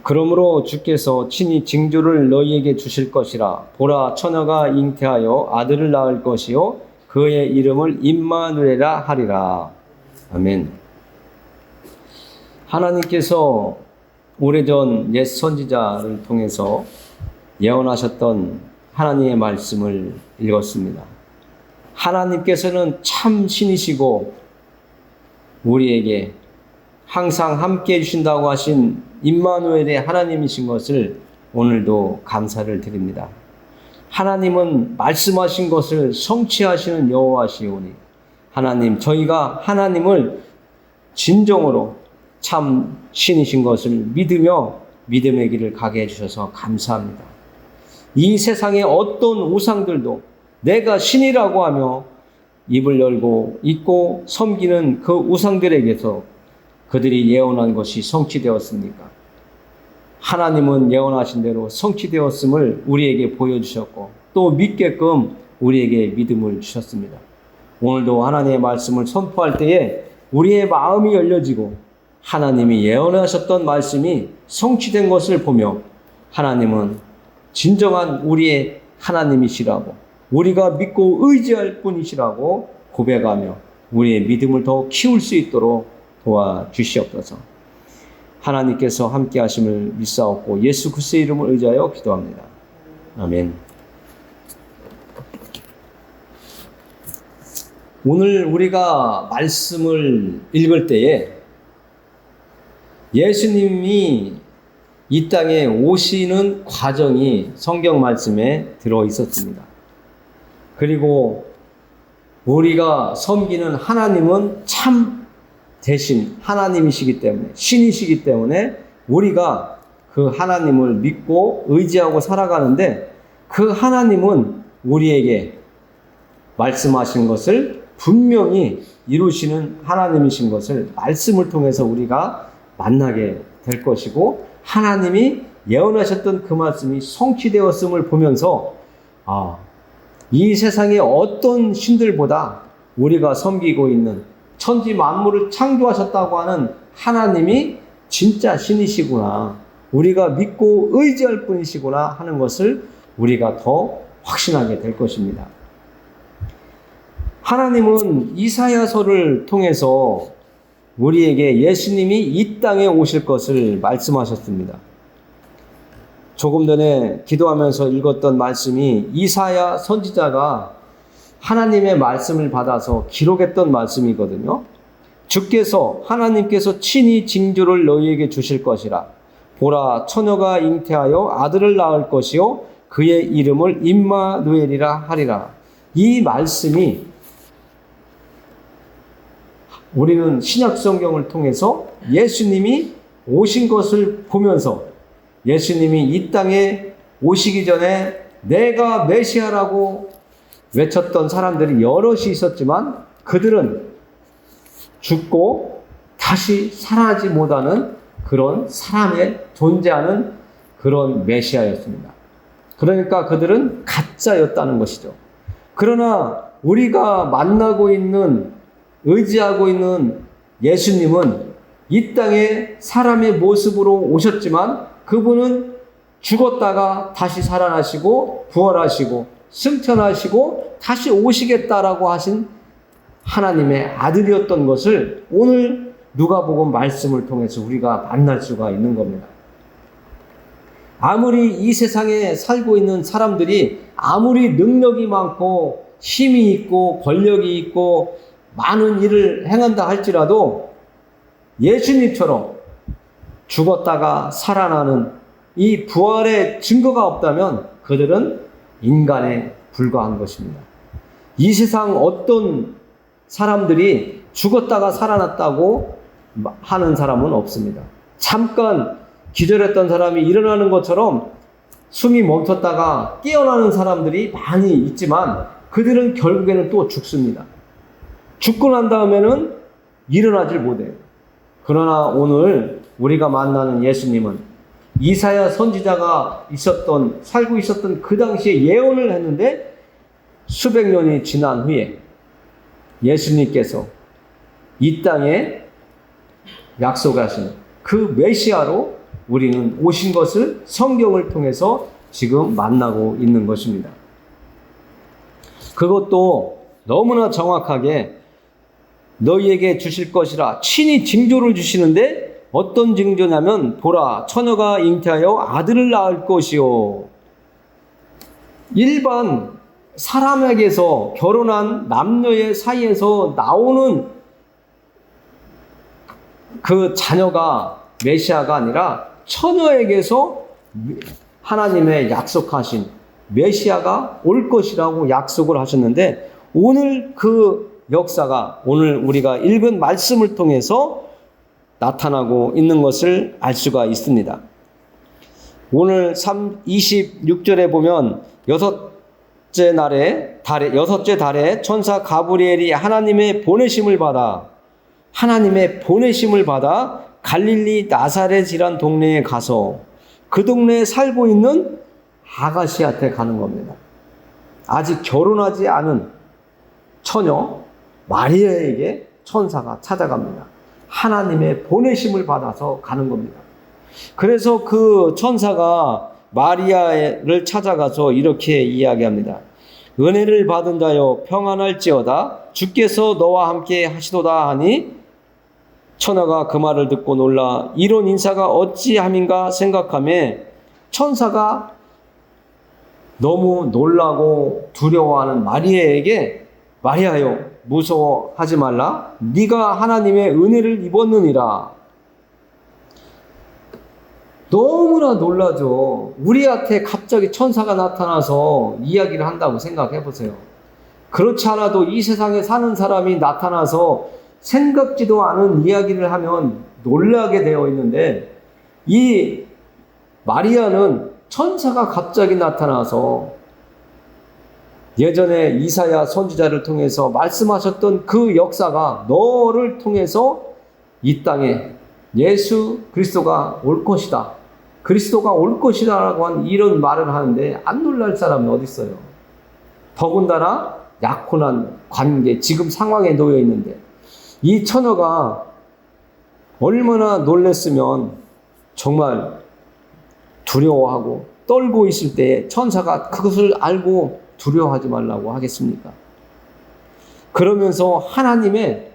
그러므로 주께서 친히 징조를 너희에게 주실 것이라. 보라, 처녀가 잉태하여 아들을 낳을 것이요 그의 이름을 임마누엘이라 하리라. 아멘. 하나님께서 오래전 옛 선지자를 통해서 예언하셨던 하나님의 말씀을 읽었습니다. 하나님께서는 참 신이시고 우리에게 항상 함께 해주신다고 하신 임마누엘의 하나님이신 것을 오늘도 감사를 드립니다. 하나님은 말씀하신 것을 성취하시는 여호와시오니, 하나님, 저희가 하나님을 진정으로 참 신이신 것을 믿으며 믿음의 길을 가게 해주셔서 감사합니다. 이 세상의 어떤 우상들도 내가 신이라고 하며 입을 열고 있고 섬기는 그 우상들에게서 그들이 예언한 것이 성취되었습니까? 하나님은 예언하신 대로 성취되었음을 우리에게 보여주셨고 또 믿게끔 우리에게 믿음을 주셨습니다. 오늘도 하나님의 말씀을 선포할 때에 우리의 마음이 열려지고 하나님이 예언하셨던 말씀이 성취된 것을 보며 하나님은 진정한 우리의 하나님이시라고, 우리가 믿고 의지할 분이시라고 고백하며 우리의 믿음을 더 키울 수 있도록 도와주시옵소서. 하나님께서 함께 하심을 믿사옵고 예수 그리스도의 이름을 의지하여 기도합니다. 아멘. 오늘 우리가 말씀을 읽을 때에 예수님이 이 땅에 오시는 과정이 성경 말씀에 들어 있었습니다. 그리고 우리가 섬기는 하나님은 참 대신 하나님이시기 때문에, 신이시기 때문에 우리가 그 하나님을 믿고 의지하고 살아가는데 그 하나님은 우리에게 말씀하신 것을 분명히 이루시는 하나님이신 것을 말씀을 통해서 우리가 만나게 될 것이고, 하나님이 예언하셨던 그 말씀이 성취되었음을 보면서 이 세상의 어떤 신들보다 우리가 섬기고 있는 천지 만물을 창조하셨다고 하는 하나님이 진짜 신이시구나, 우리가 믿고 의지할 분이시구나 하는 것을 우리가 더 확신하게 될 것입니다. 하나님은 이사야서를 통해서 우리에게 예수님이 이 땅에 오실 것을 말씀하셨습니다. 조금 전에 기도하면서 읽었던 말씀이 이사야 선지자가 하나님의 말씀을 받아서 기록했던 말씀이거든요. 주께서, 하나님께서 친히 징조를 너희에게 주실 것이라. 보라, 처녀가 잉태하여 아들을 낳을 것이요 그의 이름을 임마누엘이라 하리라. 이 말씀이 우리는 신약 성경을 통해서 예수님이 오신 것을 보면서 예수님이 이 땅에 오시기 전에 내가 메시아라고 외쳤던 사람들이 여럿이 있었지만 그들은 죽고 다시 살아나지 못하는 그런 사람의 존재하는 그런 메시아였습니다. 그러니까 그들은 가짜였다는 것이죠. 그러나 우리가 만나고 있는, 의지하고 있는 예수님은 이 땅에 사람의 모습으로 오셨지만 그분은 죽었다가 다시 살아나시고 부활하시고 승천하시고 다시 오시겠다라고 하신 하나님의 아들이었던 것을 오늘 누가복음 말씀을 통해서 우리가 만날 수가 있는 겁니다. 아무리 이 세상에 살고 있는 사람들이 아무리 능력이 많고 힘이 있고 권력이 있고 많은 일을 행한다 할지라도 예수님처럼 죽었다가 살아나는 이 부활의 증거가 없다면 그들은 인간에 불과한 것입니다. 이 세상 어떤 사람들이 죽었다가 살아났다고 하는 사람은 없습니다. 잠깐 기절했던 사람이 일어나는 것처럼 숨이 멈췄다가 깨어나는 사람들이 많이 있지만 그들은 결국에는 또 죽습니다. 죽고 난 다음에는 일어나질 못해요. 그러나 오늘 우리가 만나는 예수님은 이사야 선지자가 살고 있었던 그 당시에 예언을 했는데 수백 년이 지난 후에 예수님께서 이 땅에 약속하신 그 메시아로 우리는 오신 것을 성경을 통해서 지금 만나고 있는 것입니다. 그것도 너무나 정확하게 너희에게 주실 것이라 친히 징조를 주시는데 어떤 징조냐면 보라 처녀가 잉태하여 아들을 낳을 것이요. 일반 사람에게서 결혼한 남녀의 사이에서 나오는 그 자녀가 메시아가 아니라 처녀에게서 하나님의 약속하신 메시아가 올 것이라고 약속을 하셨는데 오늘 그 역사가 오늘 우리가 읽은 말씀을 통해서 나타나고 있는 것을 알 수가 있습니다. 오늘 26절에 보면 여섯째 달에 천사 가브리엘이 하나님의 보내심을 받아 갈릴리 나사렛이란 동네에 가서 그 동네에 살고 있는 아가씨한테 가는 겁니다. 아직 결혼하지 않은 처녀 마리아에게 천사가 찾아갑니다. 하나님의 보내심을 받아서 가는 겁니다. 그래서 그 천사가 마리아를 찾아가서 이렇게 이야기합니다. 은혜를 받은 자여 평안할지어다 주께서 너와 함께 하시도다 하니 처녀가 그 말을 듣고 놀라 이런 인사가 어찌함인가 생각하며 천사가 너무 놀라고 두려워하는 마리아에게 마리아여 무서워하지 말라 네가 하나님의 은혜를 입었느니라. 너무나 놀라죠. 우리한테 갑자기 천사가 나타나서 이야기를 한다고 생각해 보세요. 그렇지 않아도 이 세상에 사는 사람이 나타나서 생각지도 않은 이야기를 하면 놀라게 되어 있는데 이 마리아는 천사가 갑자기 나타나서 예전에 이사야 선지자를 통해서 말씀하셨던 그 역사가 너를 통해서 이 땅에 예수 그리스도가 올 것이다. 그리스도가 올 것이다라고 한 이런 말을 하는데 안 놀랄 사람이 어디 있어요? 더군다나 약혼한 관계, 지금 상황에 놓여 있는데 이 처녀가 얼마나 놀랬으면 정말 두려워하고 떨고 있을 때 천사가 그것을 알고 두려워하지 말라고 하겠습니까? 그러면서 하나님의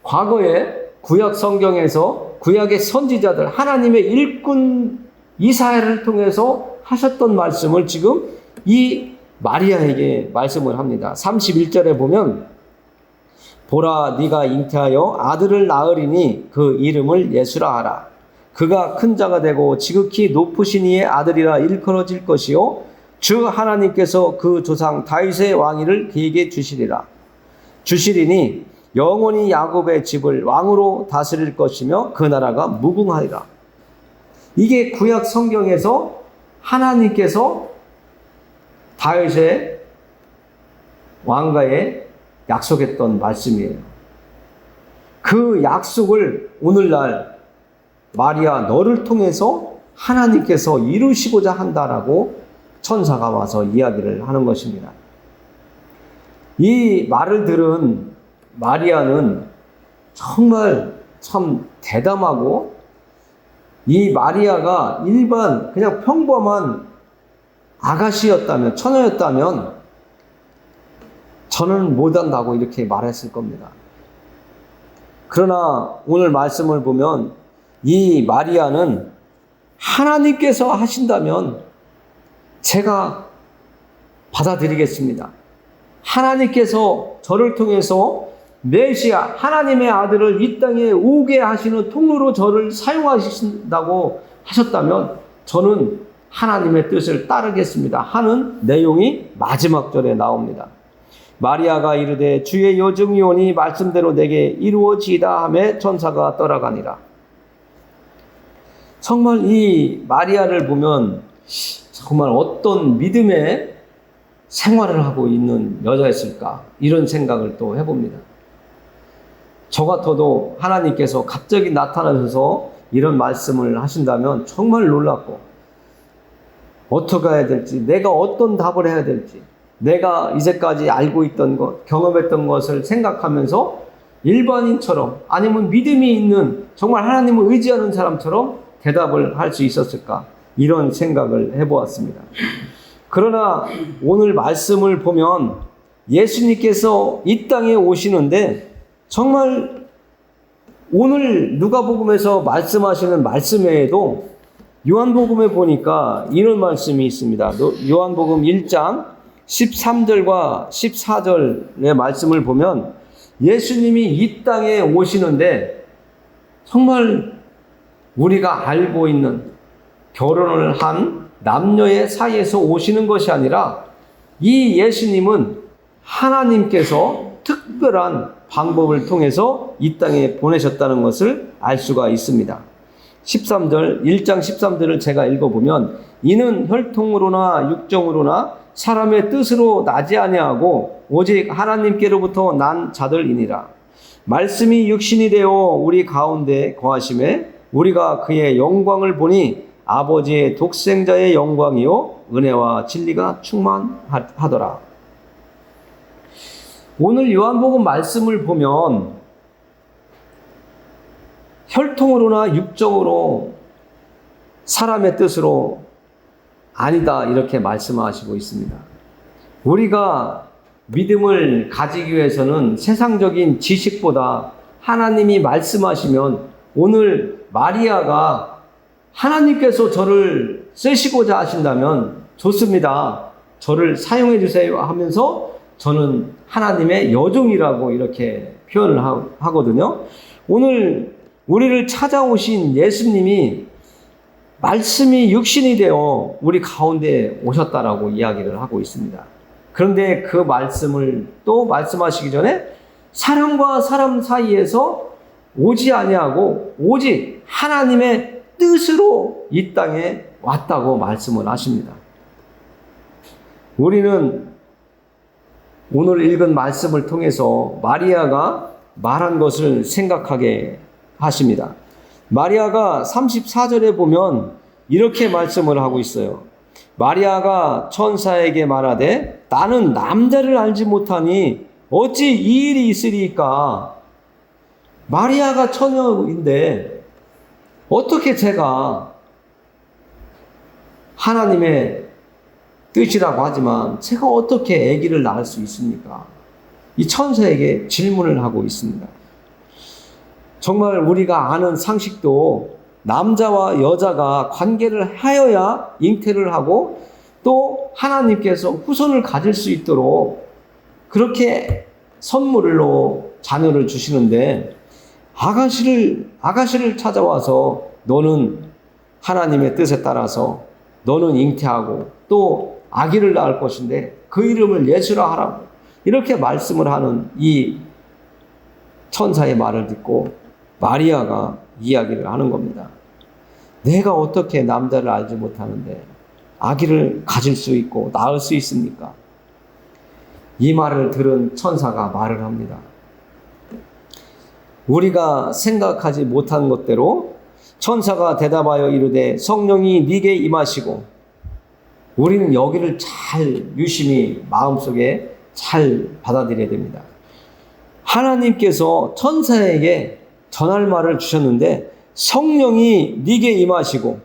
과거에 구약 성경에서 구약의 선지자들 하나님의 일꾼 이사야를 통해서 하셨던 말씀을 지금 이 마리아에게 말씀을 합니다. 31절에 보면 보라 네가 잉태하여 아들을 낳으리니 그 이름을 예수라 하라. 그가 큰 자가 되고 지극히 높으신 이의 아들이라 일컬어질 것이요 주 하나님께서 그 조상 다윗의 왕위를 그에게 주시리니 영원히 야곱의 집을 왕으로 다스릴 것이며 그 나라가 무궁하리라. 이게 구약 성경에서 하나님께서 다윗의 왕가에 약속했던 말씀이에요. 그 약속을 오늘날 마리아 너를 통해서 하나님께서 이루시고자 한다라고 천사가 와서 이야기를 하는 것입니다. 이 말을 들은 마리아는 정말 참 대담하고 이 마리아가 일반 그냥 평범한 아가씨였다면 처녀였다면 저는 못한다고 이렇게 말했을 겁니다. 그러나 오늘 말씀을 보면 이 마리아는 하나님께서 하신다면 제가 받아들이겠습니다. 하나님께서 저를 통해서 메시아 하나님의 아들을 이 땅에 오게 하시는 통로로 저를 사용하신다고 하셨다면 저는 하나님의 뜻을 따르겠습니다 하는 내용이 마지막 절에 나옵니다. 마리아가 이르되 주의 여종이 오니 말씀대로 내게 이루어지이다 하매 천사가 떠나가니라. 정말 이 마리아를 보면 정말 어떤 믿음의 생활을 하고 있는 여자였을까 이런 생각을 또 해봅니다. 저 같아도 하나님께서 갑자기 나타나셔서 이런 말씀을 하신다면 정말 놀랍고 어떻게 해야 될지 내가 어떤 답을 해야 될지 내가 이제까지 알고 있던 것 경험했던 것을 생각하면서 일반인처럼 아니면 믿음이 있는 정말 하나님을 의지하는 사람처럼 대답을 할 수 있었을까? 이런 생각을 해보았습니다. 그러나 오늘 말씀을 보면 예수님께서 이 땅에 오시는데 정말 오늘 누가복음에서 말씀하시는 말씀 외에도 요한복음에 보니까 이런 말씀이 있습니다. 요한복음 1장 13절과 14절의 말씀을 보면 예수님이 이 땅에 오시는데 정말 우리가 알고 있는 결혼을 한 남녀의 사이에서 오시는 것이 아니라 이 예수님은 하나님께서 특별한 방법을 통해서 이 땅에 보내셨다는 것을 알 수가 있습니다. 13절, 1장 13절을 제가 읽어보면 이는 혈통으로나 육정으로나 사람의 뜻으로 나지 아니하고 오직 하나님께로부터 난 자들이니라. 말씀이 육신이 되어 우리 가운데 거하심에 우리가 그의 영광을 보니 아버지의 독생자의 영광이요 은혜와 진리가 충만하더라. 오늘 요한복음 말씀을 보면 혈통으로나 육정으로 사람의 뜻으로 아니다 이렇게 말씀하시고 있습니다. 우리가 믿음을 가지기 위해서는 세상적인 지식보다 하나님이 말씀하시면 오늘 마리아가 하나님께서 저를 쓰시고자 하신다면 좋습니다. 저를 사용해 주세요 하면서 저는 하나님의 여종이라고 이렇게 표현을 하거든요. 오늘 우리를 찾아오신 예수님이 말씀이 육신이 되어 우리 가운데 오셨다라고 이야기를 하고 있습니다. 그런데 그 말씀을 또 말씀하시기 전에 사람과 사람 사이에서 오지 아니하고 오직 하나님의 뜻으로 이 땅에 왔다고 말씀을 하십니다. 우리는 오늘 읽은 말씀을 통해서 마리아가 말한 것을 생각하게 하십니다. 마리아가 34절에 보면 이렇게 말씀을 하고 있어요. 마리아가 천사에게 말하되 나는 남자를 알지 못하니 어찌 이 일이 있으리까? 마리아가 처녀인데 어떻게 제가 하나님의 뜻이라고 하지만 제가 어떻게 아기를 낳을 수 있습니까? 이 천사에게 질문을 하고 있습니다. 정말 우리가 아는 상식도 남자와 여자가 관계를 하여야 잉태를 하고 또 하나님께서 후손을 가질 수 있도록 그렇게 선물로 자녀를 주시는데 아가씨를 찾아와서 너는 하나님의 뜻에 따라서 너는 잉태하고 또 아기를 낳을 것인데 그 이름을 예수라 하라고 이렇게 말씀을 하는 이 천사의 말을 듣고 마리아가 이야기를 하는 겁니다. 내가 어떻게 남자를 알지 못하는데 아기를 가질 수 있고 낳을 수 있습니까? 이 말을 들은 천사가 말을 합니다. 우리가 생각하지 못한 것대로 천사가 대답하여 이르되 성령이 네게 임하시고 우리는 여기를 잘 유심히 마음속에 잘 받아들여야 됩니다. 하나님께서 천사에게 전할 말을 주셨는데 성령이 네게 임하시고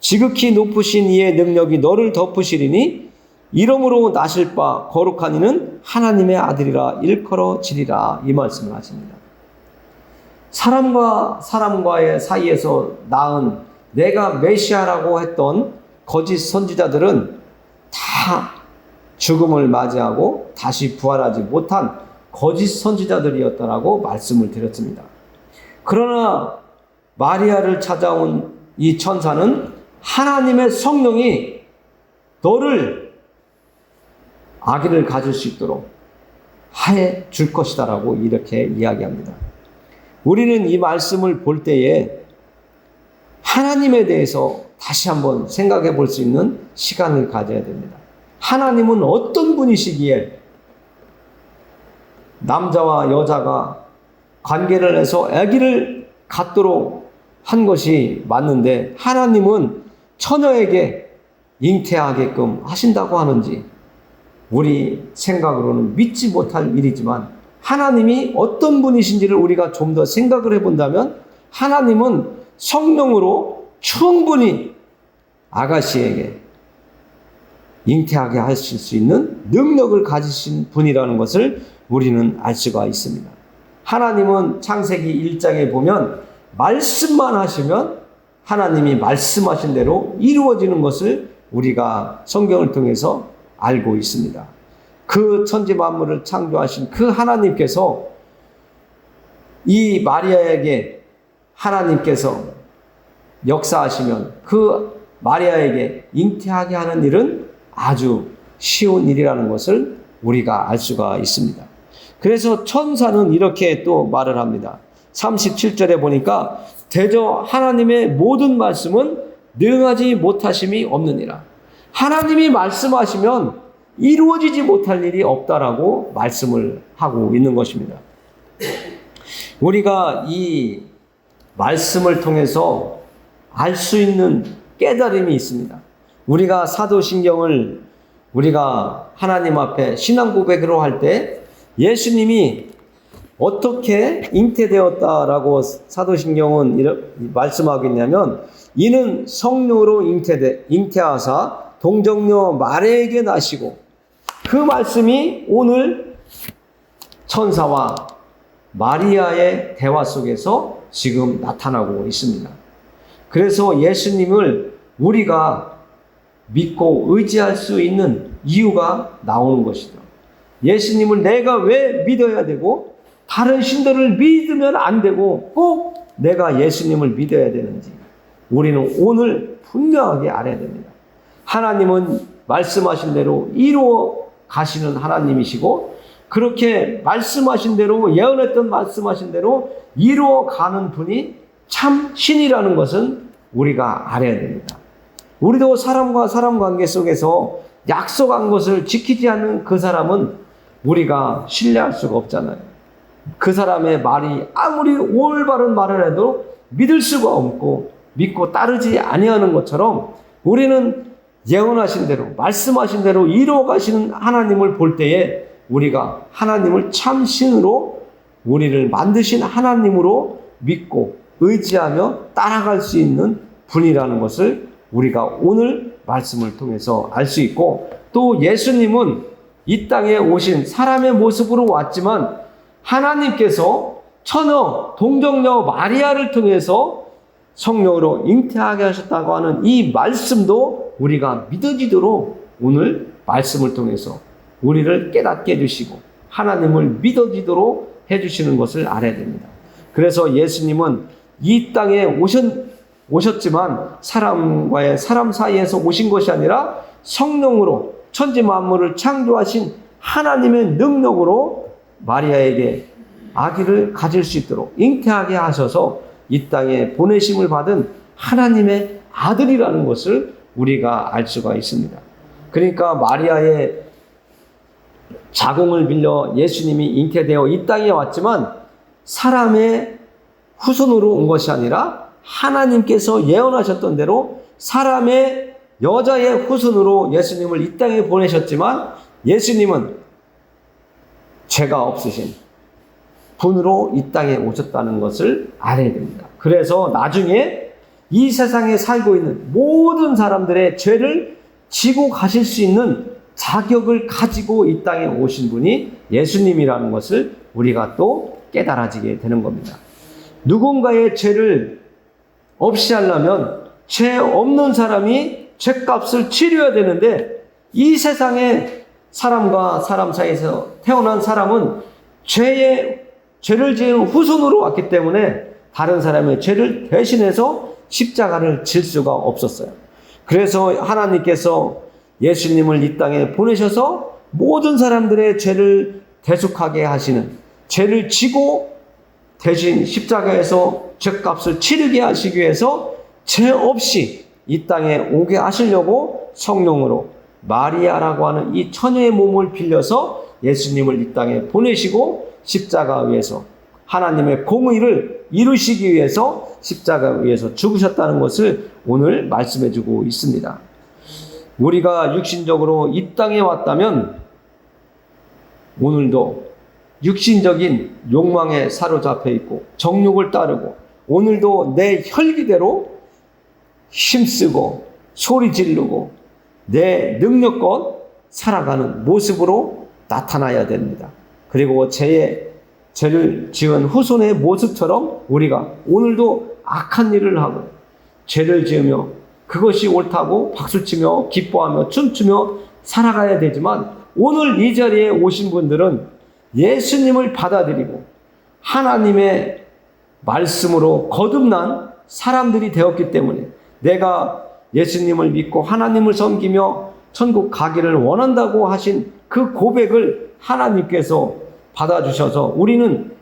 지극히 높으신 이의 능력이 너를 덮으시리니 이름으로 나실 바 거룩한 이는 하나님의 아들이라 일컬어지리라 이 말씀을 하십니다. 사람과 사람과의 사이에서 낳은 내가 메시아라고 했던 거짓 선지자들은 다 죽음을 맞이하고 다시 부활하지 못한 거짓 선지자들이었다라고 말씀을 드렸습니다. 그러나 마리아를 찾아온 이 천사는 하나님의 성령이 너를 아기를 가질 수 있도록 해 줄 것이다라고 이렇게 이야기합니다. 우리는 이 말씀을 볼 때에 하나님에 대해서 다시 한번 생각해 볼 수 있는 시간을 가져야 됩니다. 하나님은 어떤 분이시기에 남자와 여자가 관계를 해서 아기를 갖도록 한 것이 맞는데 하나님은 처녀에게 잉태하게끔 하신다고 하는지 우리 생각으로는 믿지 못할 일이지만 하나님이 어떤 분이신지를 우리가 좀 더 생각을 해본다면 하나님은 성령으로 충분히 아가씨에게 잉태하게 하실 수 있는 능력을 가지신 분이라는 것을 우리는 알 수가 있습니다. 하나님은 창세기 1장에 보면 말씀만 하시면 하나님이 말씀하신 대로 이루어지는 것을 우리가 성경을 통해서 알고 있습니다. 그 천지 만물을 창조하신 그 하나님께서 이 마리아에게 하나님께서 역사하시면 그 마리아에게 잉태하게 하는 일은 아주 쉬운 일이라는 것을 우리가 알 수가 있습니다. 그래서 천사는 이렇게 또 말을 합니다. 37절에 보니까 대저 하나님의 모든 말씀은 능하지 못하심이 없느니라. 하나님이 말씀하시면 이루어지지 못할 일이 없다라고 말씀을 하고 있는 것입니다. 우리가 이 말씀을 통해서 알 수 있는 깨달음이 있습니다. 우리가 사도신경을 우리가 하나님 앞에 신앙 고백으로 할 때 예수님이 어떻게 잉태되었다라고 사도신경은 이렇게 말씀하고 있냐면 이는 성령으로 잉태하사 동정녀 마리아에게 나시고 그 말씀이 오늘 천사와 마리아의 대화 속에서 지금 나타나고 있습니다. 그래서 예수님을 우리가 믿고 의지할 수 있는 이유가 나오는 것이죠. 예수님을 내가 왜 믿어야 되고 다른 신들을 믿으면 안 되고 꼭 내가 예수님을 믿어야 되는지 우리는 오늘 분명하게 알아야 됩니다. 하나님은 말씀하신 대로 이루어 가시는 하나님이시고 그렇게 말씀하신 대로 예언했던 말씀하신 대로 이루어 가는 분이 참 신이라는 것은 우리가 알아야 됩니다. 우리도 사람과 사람 관계 속에서 약속한 것을 지키지 않는 그 사람은 우리가 신뢰할 수가 없잖아요. 그 사람의 말이 아무리 올바른 말을 해도 믿을 수가 없고 믿고 따르지 아니하는 것처럼 우리는 예언하신 대로 말씀하신 대로 이루어 가시는 하나님을 볼 때에 우리가 하나님을 참 신으로 우리를 만드신 하나님으로 믿고 의지하며 따라갈 수 있는 분이라는 것을 우리가 오늘 말씀을 통해서 알 수 있고 또 예수님은 이 땅에 오신 사람의 모습으로 왔지만 하나님께서 처녀 동정녀 마리아를 통해서 성령으로 잉태하게 하셨다고 하는 이 말씀도 우리가 믿어지도록 오늘 말씀을 통해서 우리를 깨닫게 해주시고 하나님을 믿어지도록 해주시는 것을 알아야 됩니다. 그래서 예수님은 이 땅에 오셨지만 사람과의 사람 사이에서 오신 것이 아니라 성령으로 천지 만물을 창조하신 하나님의 능력으로 마리아에게 아기를 가질 수 있도록 잉태하게 하셔서 이 땅에 보내심을 받은 하나님의 아들이라는 것을 우리가 알 수가 있습니다. 그러니까 마리아의 자궁을 빌려 예수님이 잉태되어 이 땅에 왔지만 사람의 후손으로 온 것이 아니라 하나님께서 예언하셨던 대로 사람의 여자의 후손으로 예수님을 이 땅에 보내셨지만 예수님은 죄가 없으신 분으로 이 땅에 오셨다는 것을 알아야 됩니다. 그래서 나중에 이 세상에 살고 있는 모든 사람들의 죄를 지고 가실 수 있는 자격을 가지고 이 땅에 오신 분이 예수님이라는 것을 우리가 또 깨달아지게 되는 겁니다. 누군가의 죄를 없이 하려면 죄 없는 사람이 죄값을 치러야 되는데 이 세상에 사람과 사람 사이에서 태어난 사람은 죄를 지은 후손으로 왔기 때문에 다른 사람의 죄를 대신해서 십자가를 질 수가 없었어요. 그래서 하나님께서 예수님을 이 땅에 보내셔서 모든 사람들의 죄를 대속하게 하시는 죄를 지고 대신 십자가에서 죄값을 치르게 하시기 위해서 죄 없이 이 땅에 오게 하시려고 성령으로 마리아라고 하는 이 처녀의 몸을 빌려서 예수님을 이 땅에 보내시고 십자가 위에서 하나님의 공의를 이루시기 위해서 십자가 위에서 죽으셨다는 것을 오늘 말씀해 주고 있습니다. 우리가 육신적으로 이 땅에 왔다면 오늘도 육신적인 욕망에 사로잡혀 있고 정욕을 따르고 오늘도 내 혈기대로 힘쓰고 소리 지르고 내 능력껏 살아가는 모습으로 나타나야 됩니다. 그리고 죄를 지은 후손의 모습처럼 우리가 오늘도 악한 일을 하고 죄를 지으며 그것이 옳다고 박수치며 기뻐하며 춤추며 살아가야 되지만, 오늘 이 자리에 오신 분들은 예수님을 받아들이고 하나님의 말씀으로 거듭난 사람들이 되었기 때문에, 내가 예수님을 믿고 하나님을 섬기며 천국 가기를 원한다고 하신 그 고백을 하나님께서 받아주셔서 우리는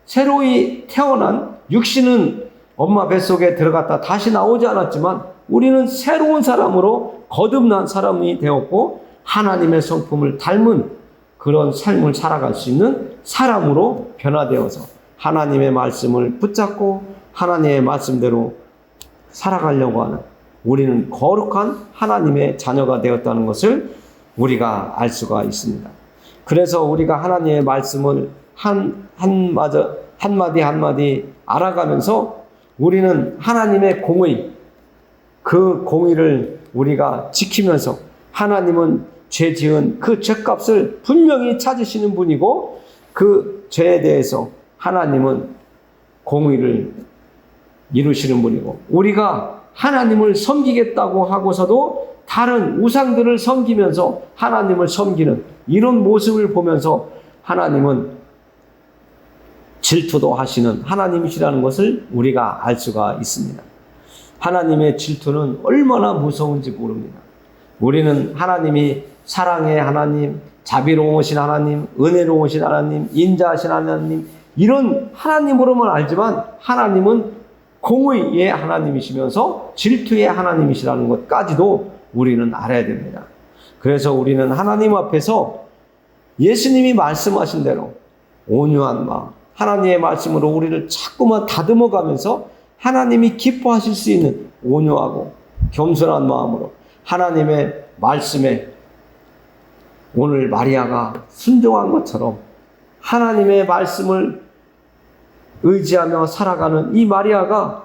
새로이 태어난, 육신은 엄마 뱃속에 들어갔다 다시 나오지 않았지만 우리는 새로운 사람으로 거듭난 사람이 되었고 하나님의 성품을 닮은 그런 삶을 살아갈 수 있는 사람으로 변화되어서 하나님의 말씀을 붙잡고 하나님의 말씀대로 살아가려고 하는, 우리는 거룩한 하나님의 자녀가 되었다는 것을 우리가 알 수가 있습니다. 그래서 우리가 하나님의 말씀을 한마디 한마디 알아가면서 우리는 하나님의 공의, 그 공의를 우리가 지키면서, 하나님은 죄 지은 그 죄값을 분명히 찾으시는 분이고 그 죄에 대해서 하나님은 공의를 이루시는 분이고, 우리가 하나님을 섬기겠다고 하고서도 다른 우상들을 섬기면서 하나님을 섬기는 이런 모습을 보면서 하나님은 질투도 하시는 하나님이시라는 것을 우리가 알 수가 있습니다. 하나님의 질투는 얼마나 무서운지 모릅니다. 우리는 하나님이 사랑의 하나님, 자비로우신 하나님, 은혜로우신 하나님, 인자하신 하나님, 이런 하나님으로만 알지만 하나님은 공의의 하나님이시면서 질투의 하나님이시라는 것까지도 우리는 알아야 됩니다. 그래서 우리는 하나님 앞에서 예수님이 말씀하신 대로 온유한 마음, 하나님의 말씀으로 우리를 자꾸만 다듬어 가면서 하나님이 기뻐하실 수 있는 온유하고 겸손한 마음으로 하나님의 말씀에, 오늘 마리아가 순종한 것처럼 하나님의 말씀을 의지하며 살아가는 이 마리아가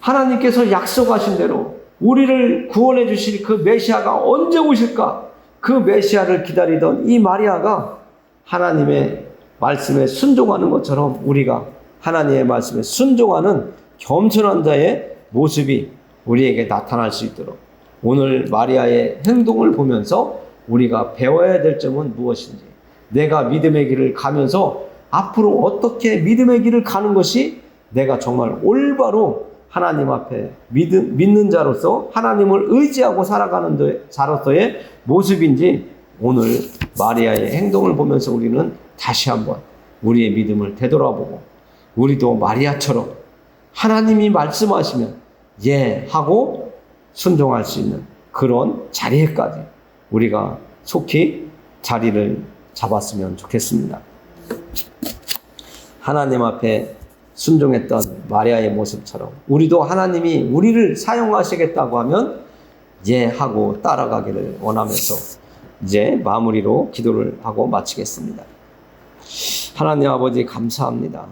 하나님께서 약속하신 대로 우리를 구원해 주실 그 메시아가 언제 오실까, 그 메시아를 기다리던 이 마리아가 하나님의 말씀에 순종하는 것처럼 우리가 하나님의 말씀에 순종하는 겸손한 자의 모습이 우리에게 나타날 수 있도록, 오늘 마리아의 행동을 보면서 우리가 배워야 될 점은 무엇인지, 내가 믿음의 길을 가면서 앞으로 어떻게 믿음의 길을 가는 것이 내가 정말 올바로 하나님 앞에 믿는 자로서 하나님을 의지하고 살아가는 자로서의 모습인지, 오늘 마리아의 행동을 보면서 우리는 다시 한번 우리의 믿음을 되돌아보고, 우리도 마리아처럼 하나님이 말씀하시면 예 하고 순종할 수 있는 그런 자리에까지 우리가 속히 자리를 잡았으면 좋겠습니다. 하나님 앞에 순종했던 마리아의 모습처럼 우리도 하나님이 우리를 사용하시겠다고 하면 예 하고 따라가기를 원하면서 이제 마무리로 기도를 하고 마치겠습니다. 하나님 아버지, 감사합니다.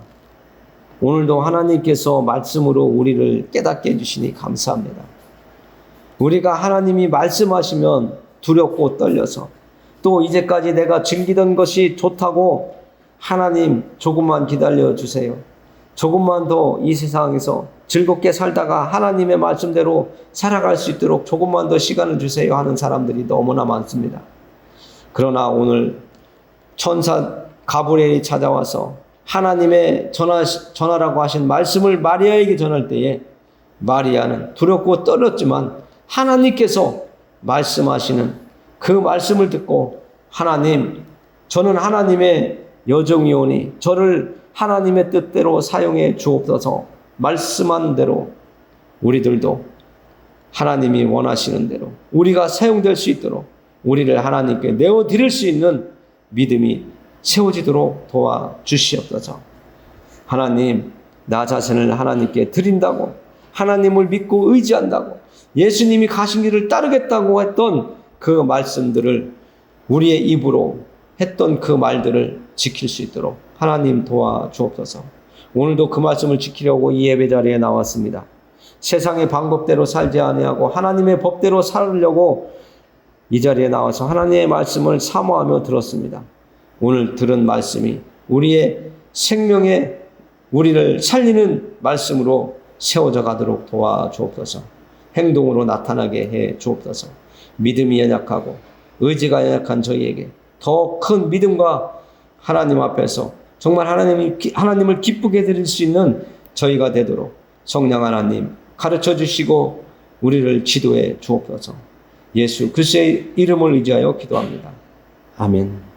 오늘도 하나님께서 말씀으로 우리를 깨닫게 해주시니 감사합니다. 우리가 하나님이 말씀하시면 두렵고 떨려서, 또 이제까지 내가 즐기던 것이 좋다고 하나님 조금만 기다려 주세요, 조금만 더 이 세상에서 즐겁게 살다가 하나님의 말씀대로 살아갈 수 있도록 조금만 더 시간을 주세요 하는 사람들이 너무나 많습니다. 그러나 오늘 천사 가브리엘이 찾아와서 하나님의 전하라고 하신 말씀을 마리아에게 전할 때에 마리아는 두렵고 떨렸지만 하나님께서 말씀하시는 그 말씀을 듣고, 하나님, 저는 하나님의 여종이오니 저를 하나님의 뜻대로 사용해 주옵소서, 말씀한 대로 우리들도 하나님이 원하시는 대로 우리가 사용될 수 있도록 우리를 하나님께 내어드릴 수 있는 믿음이 세워지도록 도와주시옵소서. 하나님, 나 자신을 하나님께 드린다고, 하나님을 믿고 의지한다고, 예수님이 가신 길을 따르겠다고 했던 그 말씀들을, 우리의 입으로 했던 그 말들을 지킬 수 있도록 하나님 도와주옵소서. 오늘도 그 말씀을 지키려고 이 예배 자리에 나왔습니다. 세상의 방법대로 살지 아니하고 하나님의 법대로 살려고 이 자리에 나와서 하나님의 말씀을 사모하며 들었습니다. 오늘 들은 말씀이 우리의 생명에 우리를 살리는 말씀으로 세워져 가도록 도와주옵소서. 행동으로 나타나게 해 주옵소서. 믿음이 연약하고 의지가 연약한 저희에게 더 큰 믿음과 하나님 앞에서 정말 하나님을 기쁘게 드릴 수 있는 저희가 되도록 성령 하나님 가르쳐 주시고 우리를 지도해 주옵소서. 예수 그리스도의 이름을 의지하여 기도합니다. 아멘.